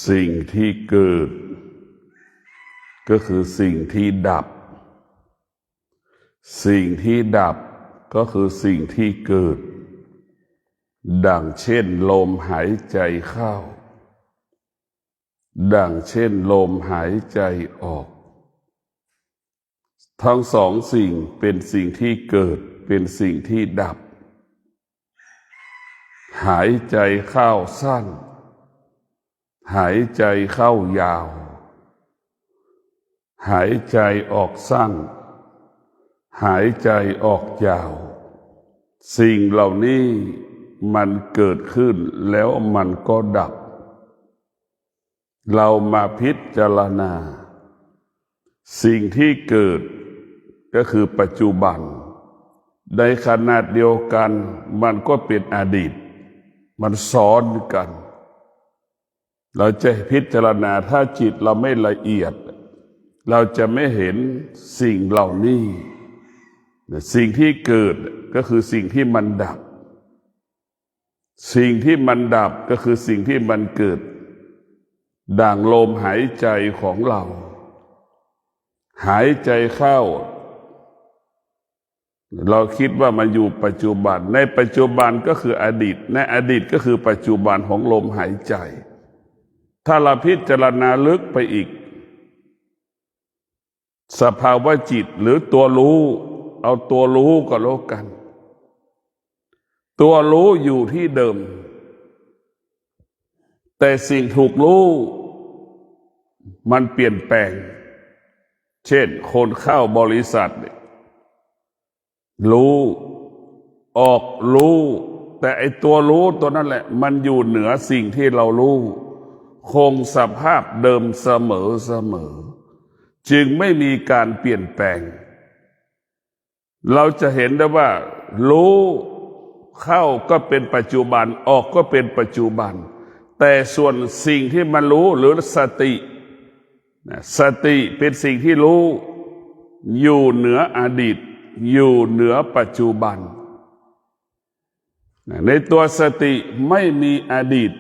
สิ่งที่เกิดก็คือสิ่งที่ดับสิ่งที่ดับก็คือสิ่งที่เกิดดังเช่นลมหายใจเข้าดังเช่นลมหายใจออกทั้งสองสิ่งเป็นสิ่งที่เกิดเป็นสิ่งที่ดับหายใจเข้าสั้นหายใจเข้ายาวหายใจออกสั้นหายใจออกยาวสิ่งเหล่านี้มันเกิดขึ้นแล้วมันก็ดับเรามาพิจารณาสิ่งที่เกิดก็คือปัจจุบันในขณะเดียวกันมันก็เป็นอดีตมันซ้อนกันเราจะพิจารณาถ้าจิตเราไม่ละเอียดเราจะไม่เห็นสิ่งเหล่านี้สิ่งที่เกิดก็คือสิ่งที่มันดับสิ่งที่มันดับก็คือสิ่งที่มันเกิดดังลมหายใจของเราหายใจเข้าเราคิดว่ามันอยู่ปัจจุบันในปัจจุบันก็คืออดีตในอดีตก็คือปัจจุบันของลมหายใจถ้าเราพิจารณาลึกไปอีกสภาวะจิตหรือตัวรู้เอาตัวรู้ก็แล้วกันตัวรู้อยู่ที่เดิมแต่สิ่งถูกรู้มันเปลี่ยนแปลงเช่นคนเข้าบริษัทรู้ออกรู้แต่ไอ้ตัวรู้ตัวนั่นแหละมันอยู่เหนือสิ่งที่เรารู้คงสภาพเดิมเสมอจึงไม่มีการเปลี่ยนแปลงเราจะเห็นได้ว่ารู้เข้าก็เป็นปัจจุบันออกก็เป็นปัจจุบันแต่ส่วนสิ่งที่มันรู้หรือสติเป็นสิ่งที่รู้อยู่เหนืออดีตอยู่เหนือปัจจุบันในตัวสติไม่มีอดีต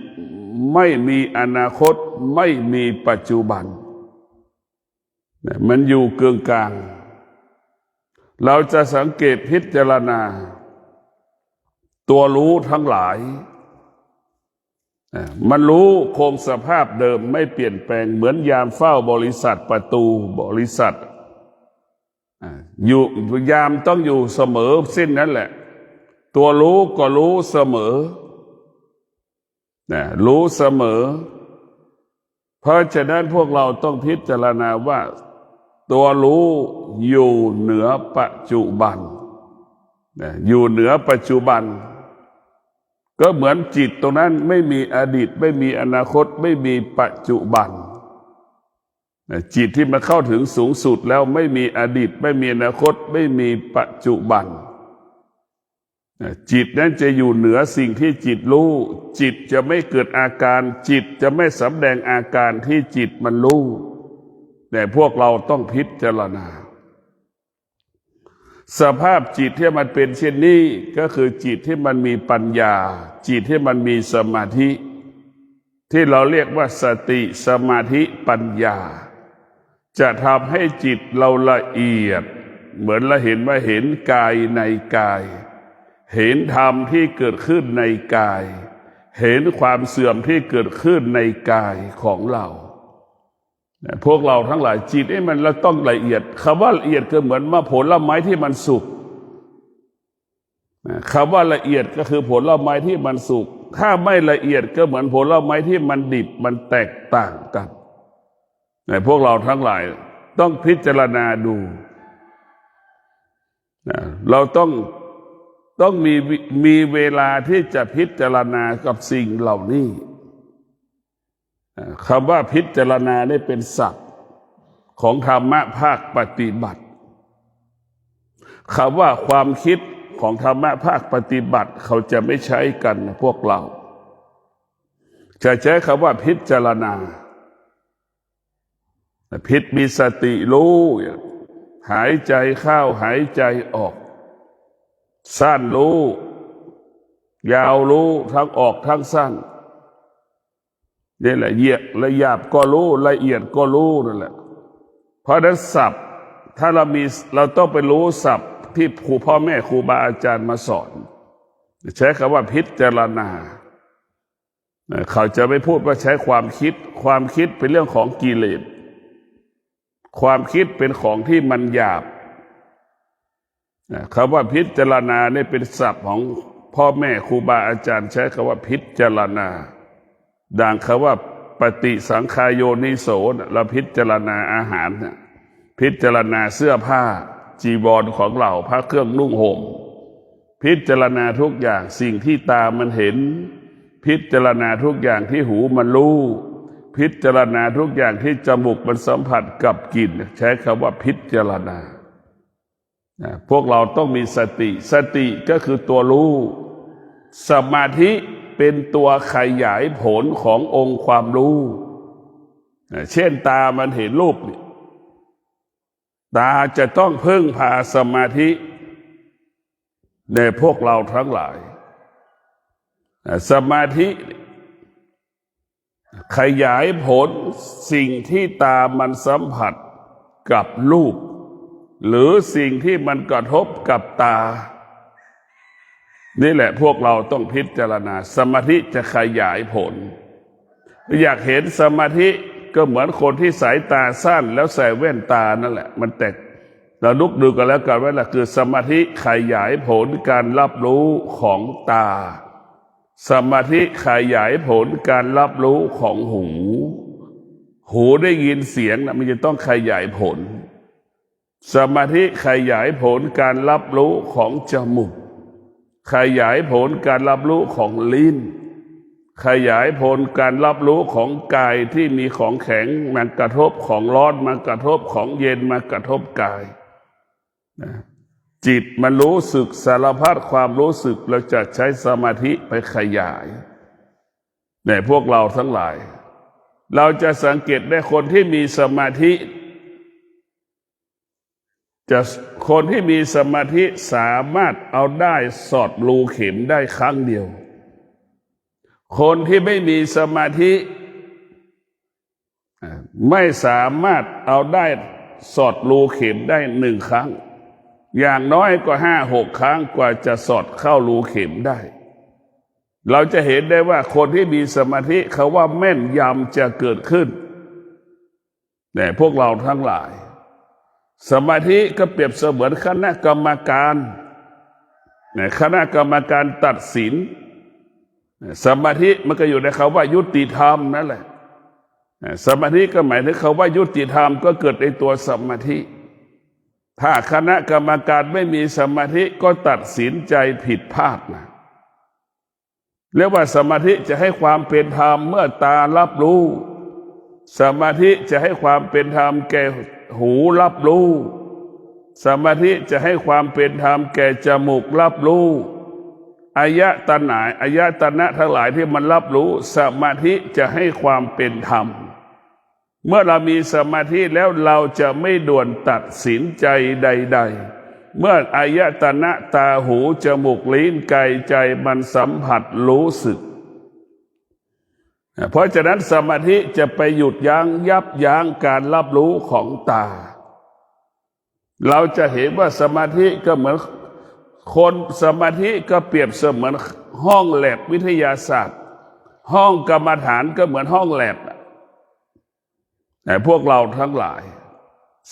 ไม่มีอนาคตไม่มีปัจจุบันมันอยู่กึ่งกลางเราจะสังเกตพิจารณาตัวรู้ทั้งหลายมันรู้คงสภาพเดิมไม่เปลี่ยนแปลงเหมือนยามเฝ้าบริษัทประตูบริษัทอยู่ยามต้องอยู่เสมอสิ้นนั่นแหละตัวรู้ก็รู้เสมอรู้เสมอเพราะฉะนั้นพวกเราต้องพิจารณาว่าตัวรู้อยู่เหนือปัจจุบันอยู่เหนือปัจจุบันก็เหมือนจิตตรงนั้นไม่มีอดีตไม่มีอนาคตไม่มีปัจจุบันจิตที่มาเข้าถึงสูงสุดแล้วไม่มีอดีตไม่มีอนาคตไม่มีปัจจุบันจิตนั้นจะอยู่เหนือสิ่งที่จิตรู้จิตจะไม่เกิดอาการจิตจะไม่สำแดงอาการที่จิตมันรู้แต่พวกเราต้องพิจารณาสภาพจิตที่มันเป็นเช่นนี้ก็คือจิตที่มันมีปัญญาจิตที่มันมีสมาธิที่เราเรียกว่าสติสมาธิปัญญาจะทำให้จิตเราละเอียดเหมือนเราเห็นว่าเห็นกายในกายเห็นธรรมที่เกิดขึ้นในกายเห็นความเสื่อมที่เกิดขึ้นในกายของเราพวกเราทั้งหลายจิตมันเราต้องละเอียดคำว่าละเอียดก็เหมือนว่าผลไม้ที่มันสุกคำว่าละเอียดก็คือผลไม้ที่มันสุกถ้าไม่ละเอียดก็เหมือนผลไม้ที่มันดิบมันแตกต่างกันพวกเราทั้งหลายต้องพิจารณาดูเราต้องมีเวลาที่จะพิจารณากับสิ่งเหล่านี้คำว่าพิจารณาได้เป็นศัพท์ของธรรมะภาคปฏิบัติคำว่าความคิดของธรรมะภาคปฏิบัติเขาจะไม่ใช้กันพวกเราจะใช้คำว่าพิจารณาพิษมีสติรู้หายใจเข้าหายใจออกสั้นรู้ ยาวรู้ทั้งออกทั้งสั้นนี่แหละละหยาบก็รู้ละเอียดก็รู้นั่นแหละเพราะนั้นศัพท์ถ้าเราต้องไปรู้ศัพท์ที่พ่อแม่ครูบาอาจารย์มาสอนใช้คำว่าพิจารณาเขาจะไม่พูดว่าใช้ความคิดเป็นเรื่องของกิเลสความคิดเป็นของที่มันหยาบคำว่าพิจารณาเนี่ยเป็นศัพท์ของพ่อแม่ครูบาอาจารย์ใช้คำว่าพิจารณาดังคำว่าปฏิสังขายโยนิโสเราพิจารณาอาหารพิจารณาเสื้อผ้าจีวรของเราพระเครื่องนุ่งห่มพิจารณาทุกอย่างสิ่งที่ตามันเห็นพิจารณาทุกอย่างที่หูมันรู้พิจารณาทุกอย่างที่จมูกมันสัมผัสกับกลิ่นใช้คำว่าพิจารณาพวกเราต้องมีสติก็คือตัวรู้สมาธิเป็นตัวขยายผลขององค์ความรู้เช่นตามันเห็นรูปตาจะต้องพึ่งพาสมาธิในพวกเราทั้งหลายสมาธิขยายผลสิ่งที่ตามันสัมผัสกับรูปหรือสิ่งที่มันกระทบกับตานี่แหละพวกเราต้องพิจารณาสมาธิจะขยายผลอยากเห็นสมาธิก็เหมือนคนที่สายตาสั้นแล้วใส่แว่นตานั่นแหละมันแตกเราลุกดูกันแล้วกันว่าล่ะคือสมาธิขยายผลการรับรู้ของตาสมาธิขยายผลการรับรู้ของหูได้ยินเสียงนะมันจะต้องขยายผลสมาธิขยายผลการรับรู้ของจมูกขยายผลการรับรู้ของลิ้นขยายผลการรับรู้ของกายที่มีของแข็งมากระทบของร้อนมากระทบของเย็นมากระทบกายจิตมันรู้สึกสารพัดความรู้สึกเราจะใช้สมาธิไปขยายในพวกเราทั้งหลายเราจะสังเกตได้คนที่มีสมาธิคนที่มีสมาธิสามารถเอาได้สอดรูเข็มได้ครั้งเดียวคนที่ไม่มีสมาธิไม่สามารถเอาได้สอดรูเข็มได้1 ครั้งอย่างน้อยก็5-6 ครั้งกว่าจะสอดเข้ารูเข็มได้เราจะเห็นได้ว่าคนที่มีสมาธิเขาว่าแม่นยำจะเกิดขึ้นแต่พวกเราทั้งหลายสมาธิก็เปรียบเสมือนคณะกรรมการคณะกรรมการตัดสินสมาธิมันก็อยู่ในคำว่ายุติธรรมนั่นแหละสมาธิก็หมายถึงคำว่ายุติธรรมก็เกิดในตัวสมาธิถ้าคณะกรรมการไม่มีสมาธิก็ตัดสินใจผิดพลาดนะเรียกว่าสมาธิจะให้ความเป็นธรรมเมื่อตารับรู้สมาธิจะให้ความเป็นธรรมแก่หูรับรู้สมาธิจะให้ความเป็นธรรมแก่จมูกรับรู้อายตนะทั้งหลายที่มันรับรู้สมาธิจะให้ความเป็นธรรมเมื่อเรามีสมาธิแล้วเราจะไม่ด่วนตัดสินใจใดๆเมื่ออายตนะตาหูจมูกลิ้นกายใจมันสัมผัสรู้สึกเพราะฉะนั้นสมาธิจะไปหยุดยับยั้งการรับรู้ของตาเราจะเห็นว่าสมาธิก็เหมือนคนสมาธิก็เปรียบเสมือนห้องแลบวิทยาศาสตร์ห้องกรรมฐานก็เหมือนห้องแลบแต่พวกเราทั้งหลาย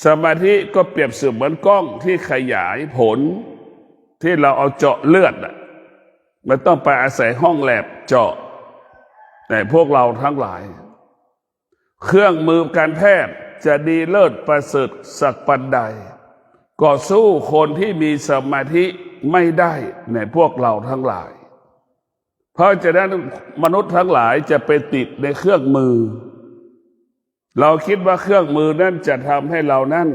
สมาธิก็เปรียบเสมือนกล้องที่ขยายผลที่เราเอาเจาะเลือดมันต้องไปอาศัยห้องแลบเจาะแต่พวกเราทั้งหลายเครื่องมือการแพทย์จะดีเลิศประเสริฐสักปันใดก็สู้คนที่มีสมาธิไม่ได้ในพวกเราทั้งหลายเพราะฉะนั้นมนุษย์ทั้งหลายจะไปติดในเครื่องมือเราคิดว่าเครื่องมือนั้นจะทำให้เรานั้น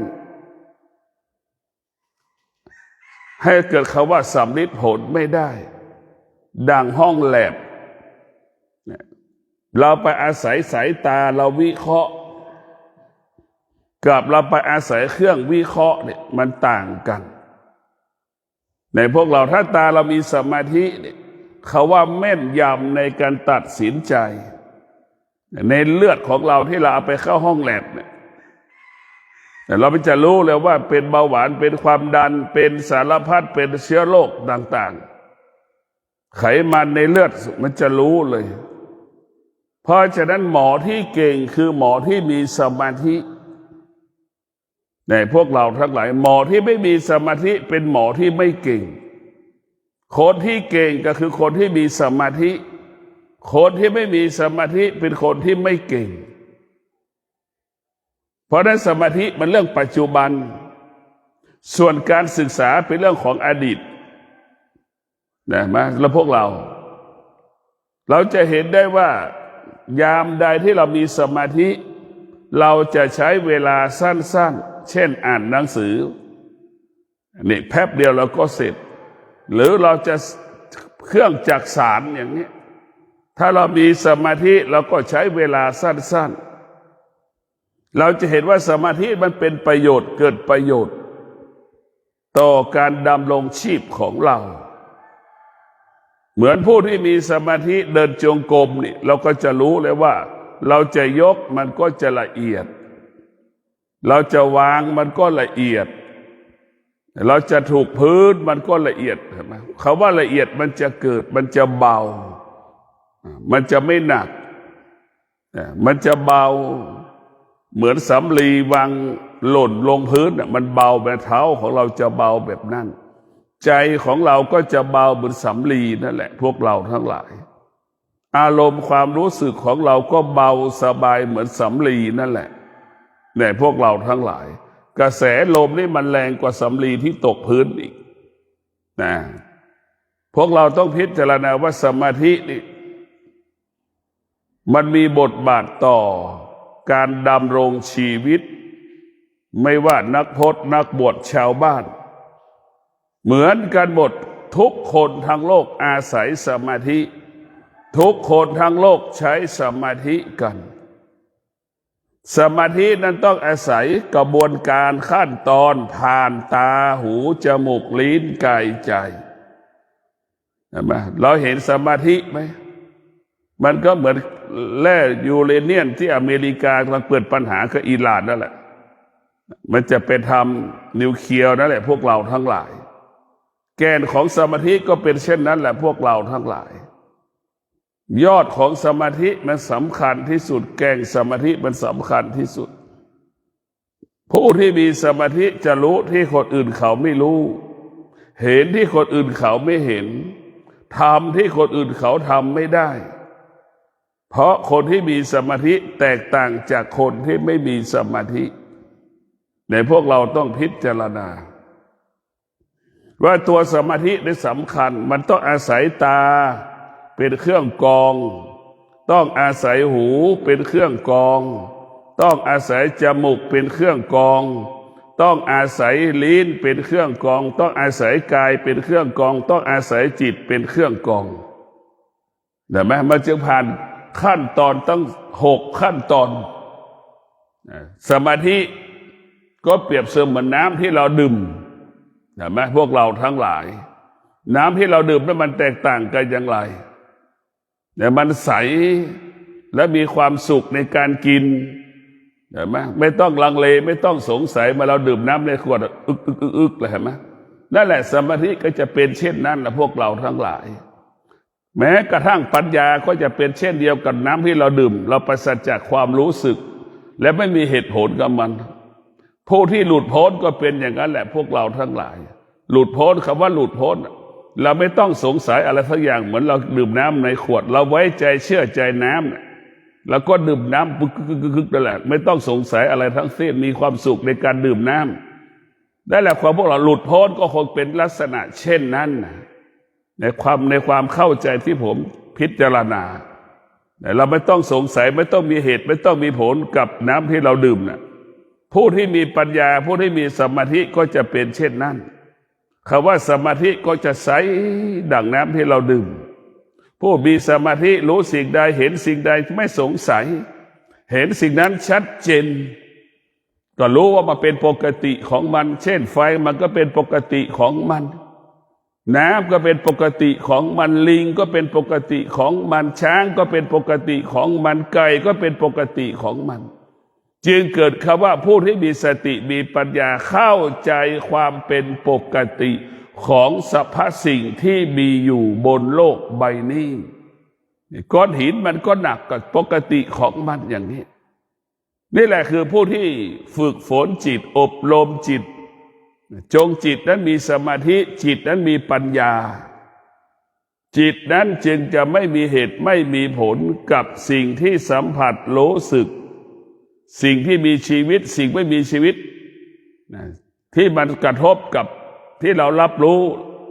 ให้เกิดคำว่าสำลิดผลไม่ได้ดังห้องแลบเราไปอาศัยสายตาเราวิเคราะห์กับเราไปอาศัยเครื่องวิเคราะห์เนี่ยมันต่างกันในพวกเราถ้าตาเรามีสมาธิเนี่ย เขาว่าแม่นยำในการตัดสินใจในเลือดของเราที่เราเอาไปเข้าห้องแลบเนี่ยแต่เราจะรู้เลยว่าเป็นเบาหวานเป็นความดันเป็นสารพัดเป็นเชื้อโรคต่างๆไขมันในเลือดมันจะรู้เลยเพราะฉะนั้นหมอที่เก่งคือหมอที่มีสมาธิในพวกเราทั้งหลายหมอที่ไม่มีสมาธิเป็นหมอที่ไม่เก่งคนที่เก่งก็คือคนที่มีสมาธิคนที่ไม่มีสมาธิเป็นคนที่ไม่เก่งเพราะนั้นสมาธิมันเรื่องปัจจุบันส่วนการศึกษาเป็นเรื่องของอดีตนะมาแล้วพวกเราจะเห็นได้ว่ายามใดที่เรามีสมาธิเราจะใช้เวลาสั้นๆเช่นอ่านหนังสือนี่แป๊บเดียวเราก็เสร็จหรือเราจะเครื่องจักสานอย่างนี้ถ้าเรามีสมาธิเราก็ใช้เวลาสั้นๆเราจะเห็นว่าสมาธิมันเป็นประโยชน์เกิดประโยชน์ต่อการดำรงชีพของเราเหมือนผู้ที่มีสมาธิเดินจงกรมนี่เราก็จะรู้เลยว่าเราจะยกมันก็จะละเอียดเราจะวางมันก็ละเอียดเราจะถูกพื้นมันก็ละเอียดเห็นไหมคำว่าละเอียดมันจะเกิดมันจะเบามันจะไม่หนักมันจะเบาเหมือนสำลีวางหล่นลงพื้นมันเบาแบบเท้าของเราจะเบาแบบนั้นใจของเราก็จะเบาเหมือนสำลีนั่นแหละพวกเราทั้งหลายอารมณ์ความรู้สึกของเราก็เบาสบายเหมือนสำลีนั่นแหละเนี่ยพวกเราทั้งหลายกระแสลมนี่มันแรงกว่าสำลีที่ตกพื้นอีกนะพวกเราต้องพิจารณาว่าสมาธินี่มันมีบทบาทต่อการดำรงชีวิตไม่ว่านักพจน์นักบวชชาวบ้านเหมือนกันหมดทุกคนทั้งโลกอาศัยสมาธิทุกคนทั้งโลกใช้สมาธิกันสมาธินั้นต้องอาศัยกระบวนการขั้นตอนผ่านตาหูจมูกลิ้นกายใจเห็นไหมเราเห็นสมาธิไหมมันก็เหมือนแร่ยูเรเนียมที่อเมริกากำลังเปิดปัญหากับอิหร่านนั่นแหละมันจะเป็นทำนิวเคลียร์นั่นแหละพวกเราทั้งหลายแกนของสมาธิก็เป็นเช่นนั้นแหละพวกเราทั้งหลายยอดของสมาธิมันสำคัญที่สุดแกนสมาธิมันสำคัญที่สุดผู้ที่มีสมาธิจะรู้ที่คนอื่นเขาไม่รู้เห็นที่คนอื่นเขาไม่เห็นทำที่คนอื่นเขาทำไม่ได้เพราะคนที่มีสมาธิแตกต่างจากคนที่ไม่มีสมาธิในพวกเราต้องพิจารณาว่าตัวสมาธิได้สำคัญมันต้องอาศัยตาเป็นเครื่องกรองต้องอาศัยหูเป็นเครื่องกรองต้องอาศัยจมูกเป็นเครื่องกรองต้องอาศัยลิ้นเป็นเครื่องกรองต้องอาศัยกายเป็นเครื่องกรองต้องอาศัยจิตเป็นเครื่องกรองเห็นไหมมันจึงผ่านขั้นตอนตั้ง6 ขั้นตอนสมาธิก็เปรียบเสมือนน้ำที่เราดื่มเห็นไหมพวกเราทั้งหลายน้ำที่เราดื่มนั้นมันแตกต่างกันอย่างไรแต่มันใสและมีความสุขในการกินเห็นไหมไม่ต้องลังเลไม่ต้องสงสัยมาเราดื่มน้ำในขวดอึกเลยเห็นไหมนั่นแหละสมาธิก็จะเป็นเช่นนั้นนะพวกเราทั้งหลายแม้กระทั่งปัญญาก็จะเป็นเช่นเดียวกับน้ำที่เราดื่มเราปราศจากความรู้สึกและไม่มีเหตุผลกับมันผู้ที่หลุดพ้นก็เป็นอย่างนั้นแหละพวกเราทั้งหลายหลุดพ้นคำว่าหลุดพ้นเราไม่ต้องสงสัยอะไรสักอย่างเหมือนเราดื่มน้ำในขวดเราไว้ใจเชื่อใจน้ำแล้วก็ดื่มน้ำปึ๊กนั่นแหละไม่ต้องสงสัยอะไรทั้งสิ้นมีความสุขในการดื่มน้ำได้แหละความพวกเราหลุดพ้นก็คงเป็นลักษณะเช่นนั้นในความเข้าใจที่ผมพิจารณาเราไม่ต้องสงสัยไม่ต้องมีเหตุไม่ต้องมีผลกับน้ำที่เราดื่มผู้ที่มีปัญญาผู้ที่มีสมาธิก็จะเป็นเช่นนั้นคำว่าสมาธิก็จะใสดั่งน้ำที่เราดื่มผู้มีสมาธิรู้สิ่งใดเห็นสิ่งใดไม่สงสัยเห็นสิ่งนั้นชัดเจนก็รู้ว่ามันเป็นปกติของมันเช่นไฟมันก็เป็นปกติของมัน น้ำก็เป็นปกติของมันลิงก็เป็นปกติของมันช้างก็เป็นปกติของมันไก่ก็เป็นปกติของมันจึงเกิดคำว่าผู้ที่มีสติมีปัญญาเข้าใจความเป็นปกติของสรรพสิ่งที่มีอยู่บนโลกใบนี้ก้อนหินมันก็หนักกับปกติของมันอย่างนี้นี่แหละคือผู้ที่ฝึกฝนจิตอบรมจิตจงจิตนั้นมีสมาธิจิตนั้นมีปัญญาจิตนั้นจึงจะไม่มีเหตุไม่มีผลกับสิ่งที่สัมผัสรู้สึกสิ่งที่มีชีวิตสิ่งไม่มีชีวิตที่มันกระทบกับที่เรารับรู้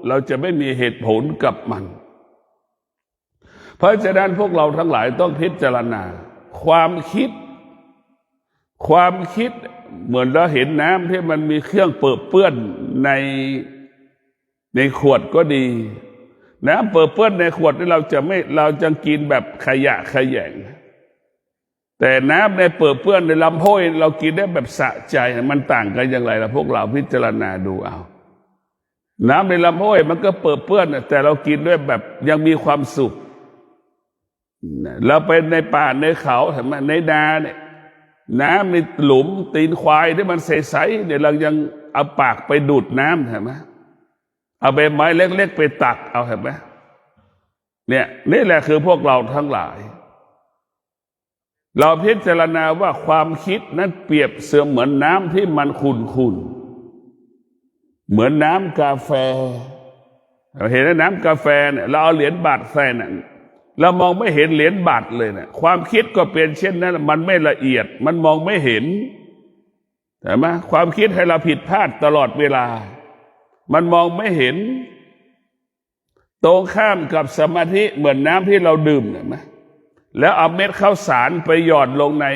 เราจะไม่มีเหตุผลกับมันเพราะฉะนั้นพวกเราทั้งหลายต้องพิจารณาความคิดเหมือนเราเห็นน้ำที่มันมีเครื่องเปื้อนในขวดก็ดีน้ำเปื้อนในขวดนี่เราจะกินแบบขยะแขยงแต่น้ำในเปื้อนในลำโพงเรากินได้แบบสะใจมันต่างกันอย่างไรล่ะพวกเราพิจารณาดูเอาน้ำในลำโพงมันก็เปื้อนแต่เรากินด้วยแบบยังมีความสุขเราไปในป่าในเขาเห็นไหมในนาเนี่ยน้ำในหลุมตีนควายที่มันใสๆเนี่ยเรายังเอาปากไปดูดน้ำเห็นไหมเอาใบไม้เล็กๆไปตักเอาเห็นไหมเนี่ยนี่แหละคือพวกเราทั้งหลายเราพิจารณาว่าความคิดนั้นเปรียบเสมือนน้ำที่มันขุ่นเหมือนน้ำกาแฟเราเห็นน้ำกาแฟเนี่ยเราเอาเหรียญบาทใส่นั่นเรามองไม่เห็นเหรียญบาทเลยนะความคิดก็เป็นเช่นนั้นมันไม่ละเอียดมันมองไม่เห็นใช่ไหมความคิดให้เราผิดพลาดตลอดเวลามันมองไม่เห็นตรงข้ามกับสมาธิเหมือนน้ำที่เราดื่มเห็นไหมแล้วเอาเม็ดข้าวสารไปหยอดลงใน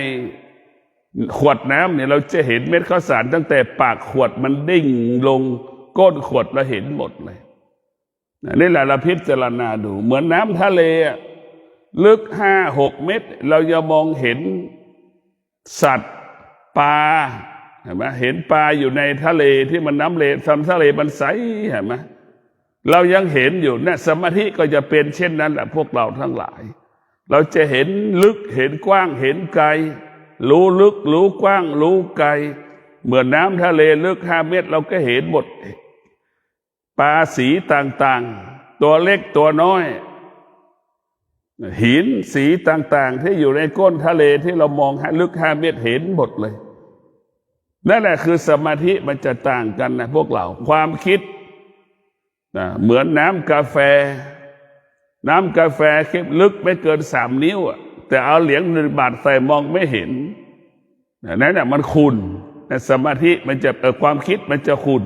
ขวดน้ำเนี่ยเราจะเห็นเม็ดข้าวสารตั้งแต่ปากขวดมันดิ่งลงก้นขวดเราเห็นหมดเลยนี่แหละเราพิจารณาดูเหมือนน้ำทะเลลึก5-6 เมตรเราจะมองเห็นสัตว์ปลาเห็นไหมเห็นปลาอยู่ในทะเลที่มันน้ำเลทะเลมันใสเห็นไหมเรายังเห็นอยู่เนี่ยสมาธิก็จะเป็นเช่นนั้นแหละพวกเราทั้งหลายเราจะเห็นลึกเห็นกว้างเห็นไกลรู้ลึกรู้กว้างรู้ไกลเหมือนน้ำทะเลลึก5 เมตรเราก็เห็นหมดปลาสีต่างๆตัวเล็กตัวน้อยหินสีต่างๆที่อยู่ในก้นทะเลที่เรามองลึก5 เมตรเห็นหมดเลยนั่นแหละคือสมาธิมันจะต่างกันนะพวกเราความคิดเหมือนน้ำกาแฟเข้มลึกไม่เกิน3 นิ้วแต่เอาเหรียญ1 บาทใส่มองไม่เห็นนั่นแหละมันขุ่นแต่สมาธิมันจะความคิดมันจะขุ่น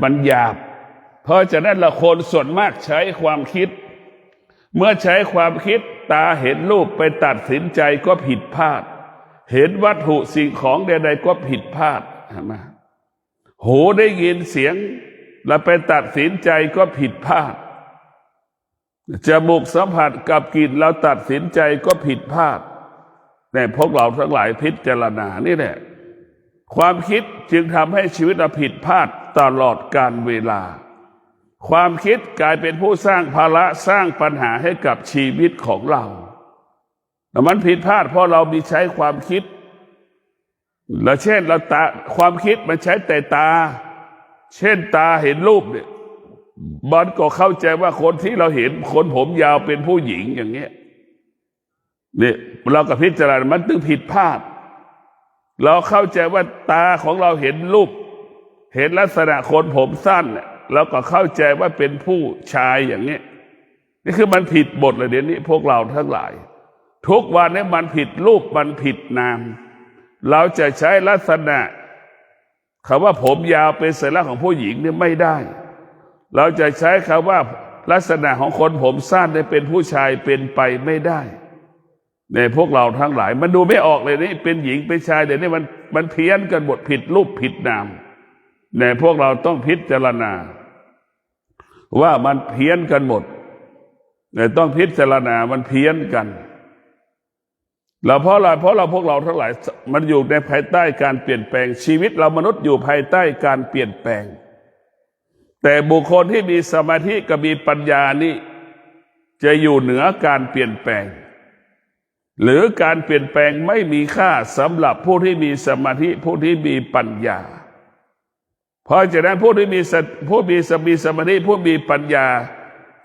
มันหยาบเพราะฉะนั้นละคนส่วนมากใช้ความคิดเมื่อใช้ความคิดตาเห็นรูปไปตัดสินใจก็ผิดพลาดเห็นวัตถุสิ่งของใดๆก็ผิดพลาดนะหูได้ยินเสียงแล้วไปตัดสินใจก็ผิดพลาดจมูกสัมผัสกับกลิ่นเราตัดสินใจก็ผิดพลาดแต่พวกเราทั้งหลายพิจารณานี่แหละความคิดจึงทำให้ชีวิตเราผิดพลาดตลอดกาลเวลาความคิดกลายเป็นผู้สร้างภาระสร้างปัญหาให้กับชีวิตของเราแต่มันผิดพลาดเพราะเรามีใช้ความคิดและเช่นเราความคิดมันใช้แต่ตาเช่นตาเห็นรูปเนี่ยมันก็เข้าใจว่าคนที่เราเห็นคนผมยาวเป็นผู้หญิงอย่างเงี้ยเนี่ยเราก็พิจารณามันตึงผิดพลาดเราเข้าใจว่าตาของเราเห็นรูปเห็นลักษณะคนผมสั้นเราก็เข้าใจว่าเป็นผู้ชายอย่างนี้นี่คือมันผิดบทเลยเดี๋ยวนี้พวกเราทั้งหลายทุกวันนี้มันผิดรูปมันผิดนามเราจะใช้ลักษณะคำว่าผมยาวเป็นสัญลักษณ์ของผู้หญิงนี่ไม่ได้เราจะใช้คำว่าลักษณะของคนผมสั้นได้เป็นผู้ชายเป็นไปไม่ได้ในพวกเราทั้งหลายมันดูไม่ออกเลยนี่เป็นหญิงเป็นชายเดี๋ยวนี้มันเพี้ยนกันหมดผิดรูปผิดนามในพวกเราต้องพิจารณาว่ามันเพี้ยนกันหมดต้องพิจารณามันเพี้ยนกันแล้วเพราะอะไรเพราะพวกเราทั้งหลายมันอยู่ในภายใต้การเปลี่ยนแปลงชีวิตเรามนุษย์อยู่ภายใต้การเปลี่ยนแปลง แต่บุคคลที่มีสมาธิกับมีปัญญานี่จะอยู่เหนือการเปลี่ยนแปลงหรือการเปลี่ยนแปลงไม่มีค่าสำหรับผู้ที่มีสมาธิผู้ที่มีปัญญาเพราะฉะนั้นผู้ที่มีสมาธิผู้มีปัญญา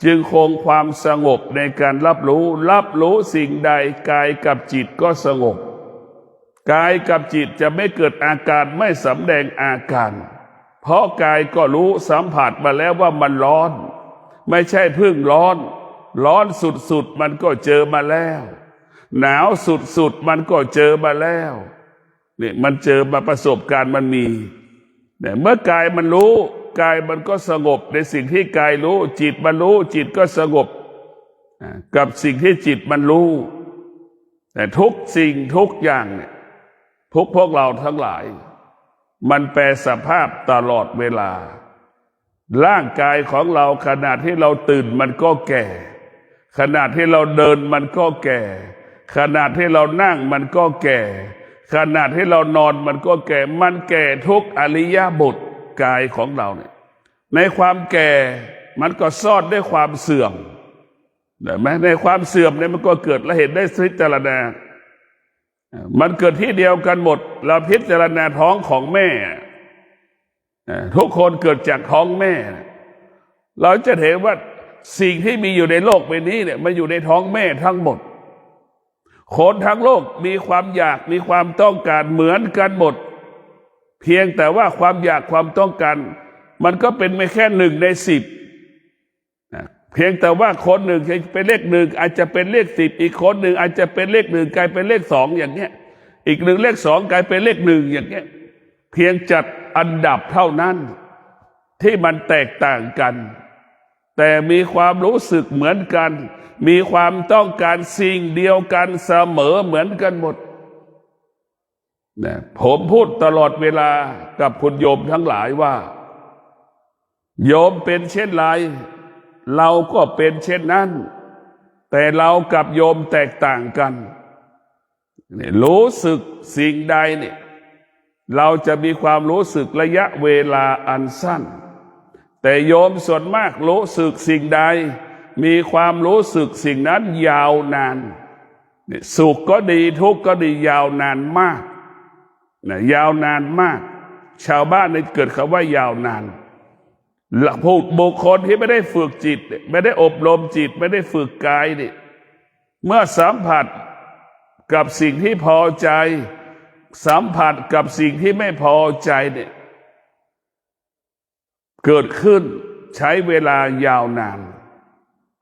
จึงคงความสงบในการรับรู้สิ่งใดกายกับจิตก็สงบกายกับจิตจะไม่เกิดอาการไม่สำแดงอาการเพราะกายก็รู้สัมผัสมาแล้วว่ามันร้อนไม่ใช่เพิ่งร้อนสุดมันก็เจอมาแล้วหนาวสุดมันก็เจอมาแล้วเนี่ยมันเจอมาประสบการณ์มันมีเนี่ยเมื่อกายมันรู้กายมันก็สงบในสิ่งที่กายรู้จิตมันรู้จิตก็สงบกับสิ่งที่จิตมันรู้แต่ทุกสิ่งทุกอย่างเนี่ยพวกเราทั้งหลายมันแปรสภาพตลอดเวลาร่างกายของเราขณะที่เราตื่นมันก็แก่ขณะที่เราเดินมันก็แก่ขณะที่เรานั่งมันก็แก่ขณะที่เรานอนมันก็แก่มันแก่ทุกอริยบทกายของเราเนี่ยในความแก่มันก็ซ่อนด้วยความเสื่อมเห็นไหมในความเสื่อมเนี่ยมันก็เกิดและเห็นได้พิจารณามันเกิดที่เดียวกันหมดเราพิจารณาท้องของแม่ทุกคนเกิดจากท้องแม่เราจะเห็นว่าสิ่งที่มีอยู่ในโลกใบนี้เนี่ยมันอยู่ในท้องแม่ทั้งหมดคนทั้งโลกมีความอยากมีความต้องการเหมือนกันหมดเพียงแต่ว่าความอยากความต้องการมันก็เป็นไม่แค่1 ใน 10เพียงแต่ว่าคนหนึ่งเป็นเลข1อาจจะเป็นเลข10อีกคนหนึ่งอาจจะเป็นเลข1กลายเป็นเลข2อย่างเงี้ยอีก1เลข2กลายเป็นเลข1อย่างเงี้ยเพียงจัดอันดับเท่านั้นที่มันแตกต่างกันแต่มีความรู้สึกเหมือนกันมีความต้องการสิ่งเดียวกันเสมอเหมือนกันหมดนะผมพูดตลอดเวลากับคุณโยมทั้งหลายว่าโยมเป็นเช่นไรเราก็เป็นเช่นนั้นแต่เรากับโยมแตกต่างกันเนี่ยรู้สึกสิ่งใดเนี่ยเราจะมีความรู้สึกระยะเวลาอันสั้นแต่โยมส่วนมากรู้สึกสิ่งใดมีความรู้สึกสิ่งนั้นยาวนานสุขก็ดีทุกข์ก็ดียาวนานมากยาวนานมากชาวบ้านในเกิดคำว่ายาวนานผู้บุคคลที่ไม่ได้ฝึกจิตไม่ได้อบรมจิตไม่ได้ฝึกกายนี่เมื่อสัมผัสกับสิ่งที่พอใจสัมผัสกับสิ่งที่ไม่พอใจเนี่ยเกิดขึ้นใช้เวลายาวนาน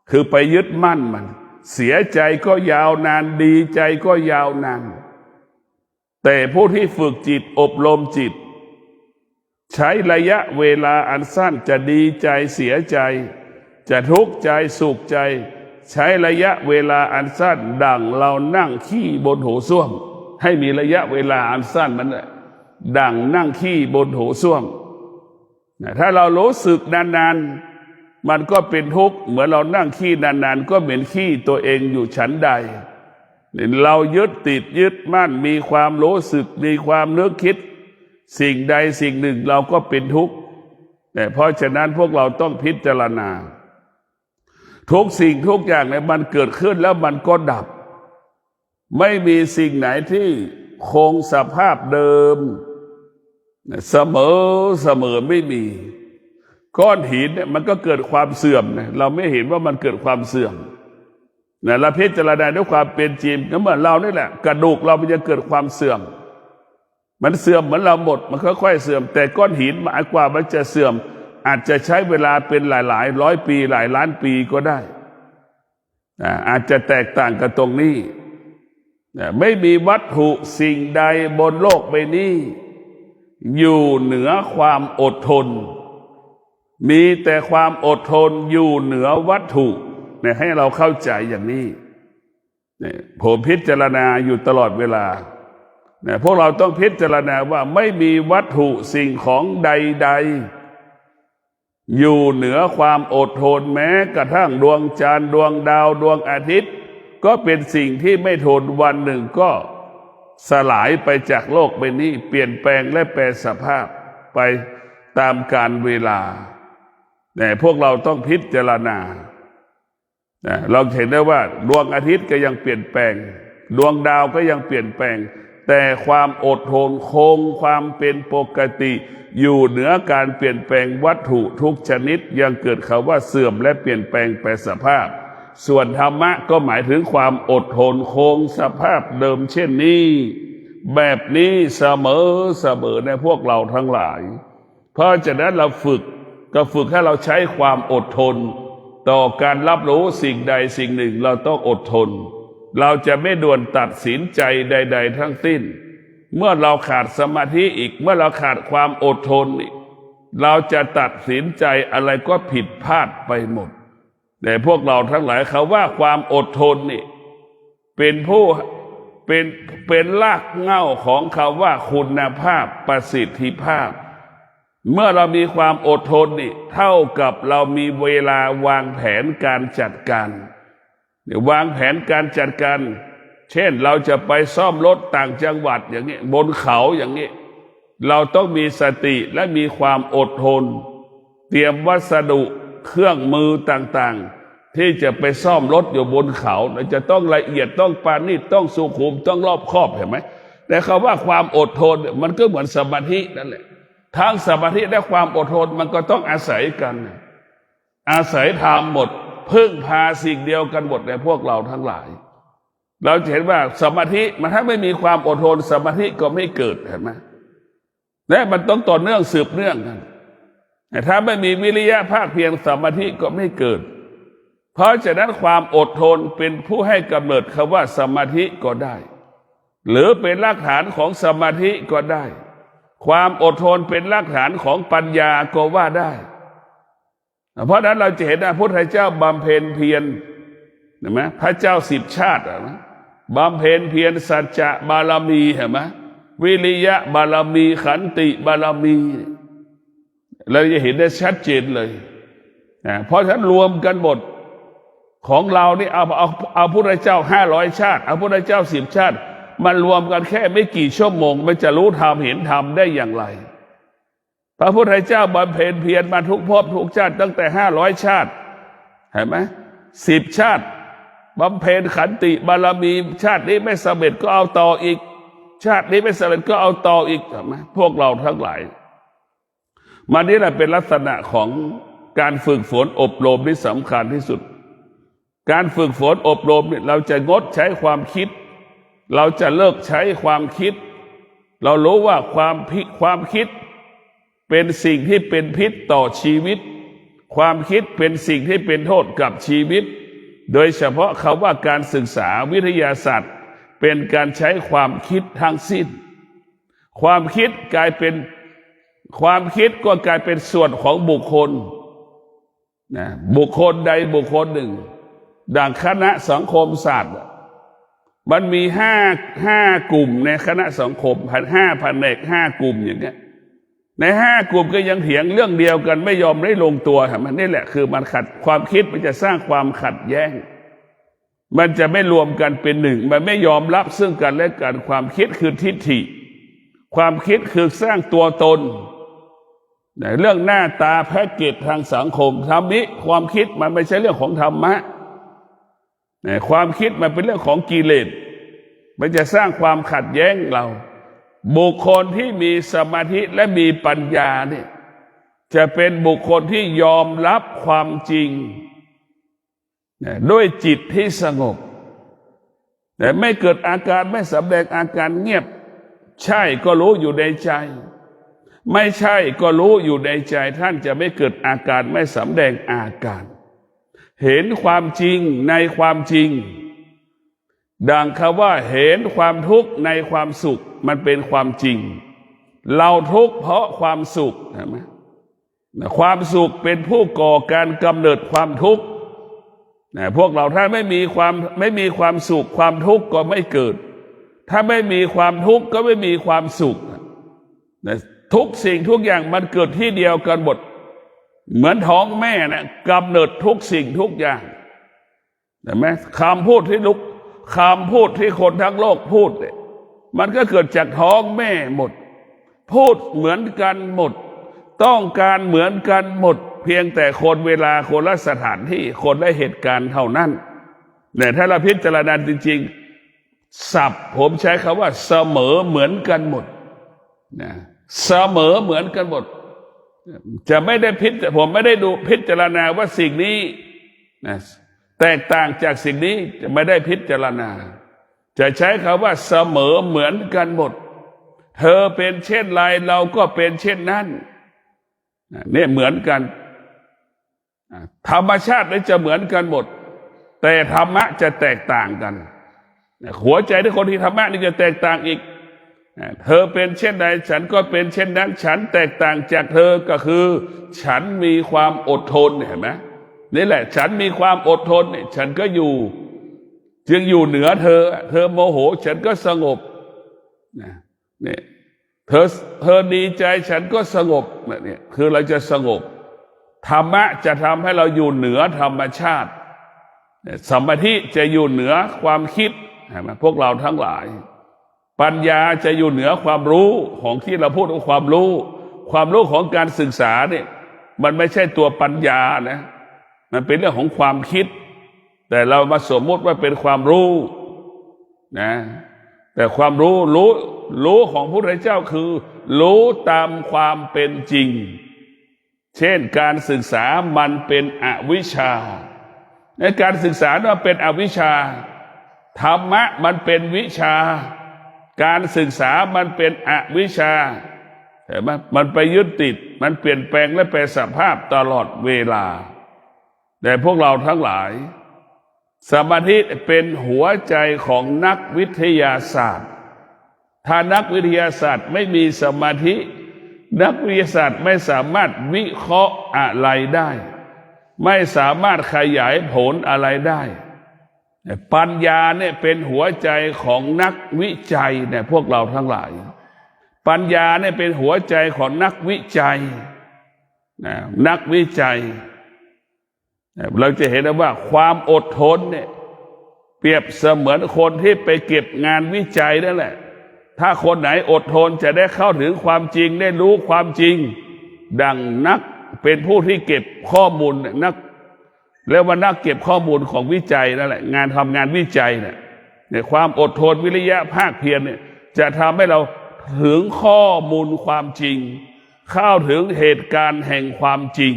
คือไปยึดมั่นมันเสียใจก็ยาวนานดีใจก็ยาวนานแต่ผู้ที่ฝึกจิตอบรมจิตใช้ระยะเวลาอันสั้นจะดีใจเสียใจจะทุกข์ใจสุขใจใช้ระยะเวลาอันสั้นดังเรานั่งขี้บนโถส้วมให้มีระยะเวลาอันสั้นมันดังนั่งขี้บนโถส้วมถ้าเรารู้สึกนานๆมันก็เป็นทุกข์เหมือนเรานั่งขี้นานๆก็เหม็นขี้ตัวเองอยู่ฉันใดเรายึดติดยึดมั่นมีความรู้สึกมีความนึกคิดสิ่งใดสิ่งหนึ่งเราก็เป็นทุกข์แต่เพราะฉะนั้นพวกเราต้องพิจารณาทุกสิ่งทุกอย่างเนี่ยมันเกิดขึ้นแล้วมันก็ดับไม่มีสิ่งไหนที่คงสภาพเดิมเสมอไม่มีก้อนหินเนี่ยมันก็เกิดความเสื่อมนะเราไม่เห็นว่ามันเกิดความเสื่อมนะเราพิจารณาด้วยความเป็นจริงก็เหมือนเรานี่แหละกระดูกเรามันจะเกิดความเสื่อมมันเสื่อมเหมือนเราหมดมันค่อยๆเสื่อมแต่ก้อนหินหมายความมันจะเสื่อมอาจจะใช้เวลาเป็นหลายร้อยปีหลายล้านปีก็ได้อาจจะแตกต่างกันตรงนี้ไม่มีวัตถุสิ่งใดบนโลกใบนี้อยู่เหนือความอดทนมีแต่ความอดทนอยู่เหนือวัตถุเนี่ยให้เราเข้าใจอย่างนี้เนี่ยผมพิจารณาอยู่ตลอดเวลาเนี่ยพวกเราต้องพิจารณาว่าไม่มีวัตถุสิ่งของใดๆอยู่เหนือความอดทนแม้กระทั่งดวงจันทร์ดวงดาวดวงอาทิตย์ก็เป็นสิ่งที่ไม่ทนวันหนึ่งก็สลายไปจากโลกใบนี้เปลี่ยนแปลงและแปรสภาพไปตามกาลเวลา แต่พวกเราต้องพิจารณาเราเห็นได้ว่าดวงอาทิตย์ก็ยังเปลี่ยนแปลงดวงดาวก็ยังเปลี่ยนแปลงแต่ความอดทนคงความเป็นปกติอยู่เหนือการเปลี่ยนแปลงวัตถุทุกชนิดยังเกิดคำว่าเสื่อมและเปลี่ยนแปลงไปสภาพส่วนธรรมะก็หมายถึงความอดทนคงสภาพเดิมเช่นนี้แบบนี้เสมอในพวกเราทั้งหลายเพราะฉะนั้นเราฝึกให้เราใช้ความอดทนต่อการรับรู้สิ่งใดสิ่งหนึ่งเราต้องอดทนเราจะไม่ด่วนตัดสินใจใดๆทั้งสิ้นเมื่อเราขาดสมาธิอีกเมื่อเราขาดความอดทนอีกเราจะตัดสินใจอะไรก็ผิดพลาดไปหมดแต่พวกเราทั้งหลายเขาว่าความอดทนนี่เป็นรากเหง้าของคำว่าคุณภาพประสิทธิภาพเมื่อเรามีความอดทนนี่เท่ากับเรามีเวลาวางแผนการจัดการวางแผนการจัดการเช่นเราจะไปซ่อมรถต่างจังหวัดอย่างนี้บนเขาอย่างนี้เราต้องมีสติและมีความอดทนเตรียมวัสดุเครื่องมือต่างๆที่จะไปซ่อมรถอยู่บนเขาจะต้องละเอียดต้องปาณีตต้องสุขุมต้องรอบคอบเห็นไหมแต่คำว่าความอดทนมันก็เหมือนสมาธินั่นแหละทั้งสมาธิและความอดทนมันก็ต้องอาศัยกันอาศัยธรรมหมดพึ่งพาสิ่งเดียวกันหมดในพวกเราทั้งหลายเราเห็นว่าสมาธิมันถ้าไม่มีความอดทนสมาธิก็ไม่เกิดเห็นไหมและมันต้องต่อเนื่องสืบเนื่องกันแต่ถ้าไม่มีวิริยะภาคเพียรสมาธิก็ไม่เกิดเพราะฉะนั้นความอดทนเป็นผู้ให้กำเนิดคำว่าสมาธิก็ได้หรือเป็นรากฐานของสมาธิก็ได้ความอดทนเป็นรากฐานของปัญญาก็ว่าได้เพราะนั้นเราจะเห็นพระพุทธเจ้าบำเพ็ญเพียรเห็นไหมพระเจ้า10 ชาติบำเพ็ญเพียรสัจจะบารมีเห็นไหมวิริยะบารมีขันติบารมีเราจะเห็นได้ชัดเจนเลยเพราะฉะนั้นรวมกันหมดของเรานี่เอาพระพุทธเจ้า500 ชาติเอาพระพุทธเจ้า10 ชาติมันรวมกันแค่ไม่กี่ชั่วโมงมันจะรู้ธรรมเห็นธรรมได้อย่างไรพระพุทธเจ้าบำเพ็ญเพียรมาทุกภพทุกชาติตั้งแต่500 ชาติเห็นไหม10 ชาติบำเพ็ญขันติบารมีชาตินี้ไม่สำเร็จก็เอาต่ออีกชาตินี้ไม่สำเร็จก็เอาต่ออีกเห็นไหมพวกเราทั้งหลายมันนี่แหละเป็นลักษณะของการฝึกฝนอบรมที่สำคัญที่สุดการฝึกฝนอบรมเนี่ยเราจะงดใช้ความคิดเราจะเลิกใช้ความคิดเรารู้ว่าความคิดเป็นสิ่งที่เป็นพิษต่อชีวิตความคิดเป็นสิ่งที่เป็นโทษกับชีวิตโดยเฉพาะคำว่าการศึกษาวิทยาศาสตร์เป็นการใช้ความคิดทั้งสิ้นความคิดก็กลายเป็นส่วนของบุคคลบุคคลใดบุคคลหนึ่งดังคณะสังคมศาสตร์มันมีห้ากลุ่มในคณะสังคม5 แผนก5 กลุ่มอย่างเงี้ยใน5 กลุ่มก็ยังเถียงเรื่องเดียวกันไม่ยอมได้ลงตัวมันนี่แหละคือมันขัดความคิดมันจะสร้างความขัดแย้งมันจะไม่รวมกันเป็นหนึ่งมันไม่ยอมรับซึ่งกันและกันความคิดคือทิฏฐิความคิดคือสร้างตัวตนเรื่องหน้าตาแพ็กเกจทางสังคมธรรมนี้ความคิดมันไม่ใช่เรื่องของธรรมะความคิดมันเป็นเรื่องของกิเลสมันจะสร้างความขัดแย้งเราบุคคลที่มีสมาธิและมีปัญญาเนี่ยจะเป็นบุคคลที่ยอมรับความจริงด้วยจิตที่สงบแต่ไม่เกิดอาการไม่สำแดงอาการเงียบใช่ก็รู้อยู่ในใจไม่ใช่ก็รู้อยู่ในใจท่านจะไม่เกิดอาการไม่สำแดงอาการเห็นความจริงในความจริงดังคำว่าเห็นความทุกข์ในความสุขมันเป็นความจริงเราทุกข์เพราะความสุขเห็นไหมความสุขเป็นผู้ก่อการกำเนิดความทุกข์พวกเราถ้าไม่มีความสุขความทุกข์ก็ไม่เกิดถ้าไม่มีความทุกข์ก็ไม่มีความสุขทุกสิ่งทุกอย่างมันเกิดที่เดียวกันหมดเหมือนท้องแม่นะกำเนิดทุกสิ่งทุกอย่างเห็นไหมคำพูดที่คนทั้งโลกพูดเนี่ยมันก็เกิดจากท้องแม่หมดพูดเหมือนกันหมดต้องการเหมือนกันหมด เพียงแต่คนเวลาคนละสถานที่คนละเหตุการณ์เท่านั้นแต่ถ้าเราพิจารณาจริงๆศัพท์ผมใช้คำว่าเสมอเหมือนกันหมดนะเสมอเหมือนกันหมดจะไม่ได้ผมไม่ได้ดูพิจารณาว่าสิ่งนี้นะแตกต่างจากสิ่งนี้จะไม่ได้พิจารณาจะใช้คำว่าเสมอเหมือนกันหมดเธอเป็นเช่นไรเราก็เป็นเช่นนั้นเนี่ยเหมือนกันธรรมชาตินี่จะเหมือนกันหมดแต่ธรรมะจะแตกต่างกันหัวใจที่คนที่ธรรมะนี่จะแตกต่างอีกเธอเป็นเช่นใดฉันก็เป็นเช่นนั้นฉันแตกต่างจากเธอก็คือฉันมีความอดทนเห็นไหมนี่แหละฉันมีความอดทนเนี่ยฉันก็อยู่จึงอยู่เหนือเธอเธอโมโหฉันก็สงบเนี่ยเธอดีใจฉันก็สงบเนี่ยคือเราจะสงบธรรมะจะทำให้เราอยู่เหนือธรรมชาติสมาธิจะอยู่เหนือความคิดเห็นไหมพวกเราทั้งหลายปัญญาจะอยู่เหนือความรู้ของที่เราพูดว่าความรู้ของการศึกษาเนี่ยมันไม่ใช่ตัวปัญญานะมันเป็นเรื่องของความคิดแต่เรามาสมมติว่าเป็นความรู้นะแต่ความรู้ของพระพุทธเจ้าคือรู้ตามความเป็นจริงเช่นการศึกษามันเป็นอวิชชาในการศึกษามันเป็นอวิชชาธรรมะมันเป็นวิชาการศึกษามันเป็นอวิชชาเห็นไหมมันไปยึดติดมันเปลี่ยนแปลงและแปรสภาพตลอดเวลาแต่พวกเราทั้งหลายสมาธิเป็นหัวใจของนักวิทยาศาสตร์ถ้านักวิทยาศาสตร์ไม่มีสมาธินักวิทยาศาสตร์ไม่สามารถวิเคราะห์อะไรได้ไม่สามารถขยายผลอะไรได้ปัญญาเนี่ยเป็นหัวใจของนักวิจัยเนี่ยพวกเราทั้งหลายปัญญาเนี่ยเป็นหัวใจของนักวิจัยนักวิจัยเราจะเห็นว่าความอดทนเนี่ยเปรียบเสมือนคนที่ไปเก็บงานวิจัยนั่นแหละถ้าคนไหนอดทนจะได้เข้าถึงความจริงได้รู้ความจริงดังนักเป็นผู้ที่เก็บข้อมูลนักแล้วว่านักเก็บข้อมูลของวิจัยนั่นแหละงานทำงานวิจัยเนี่ยความอดทนวิริยะภาคเพียรเนี่ยจะทำให้เราถึงข้อมูลความจริงเข้าถึงเหตุการณ์แห่งความจริง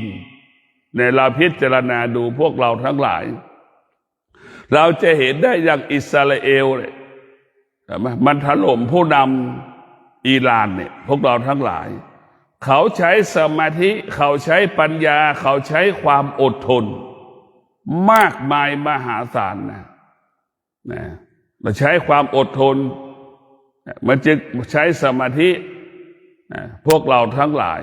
เนี่ยเราพิจารณาดูพวกเราทั้งหลายเราจะเห็นได้อย่างอิสราเอลเนี่ยมันถล่มผู้นำอิหร่านเนี่ยพวกเราทั้งหลายเขาใช้สมาธิเขาใช้ปัญญาเขาใช้ความอดทนมากมายมหาศาลนะเราใช้ความอดทนมันจึงใช้สมาธิพวกเราทั้งหลาย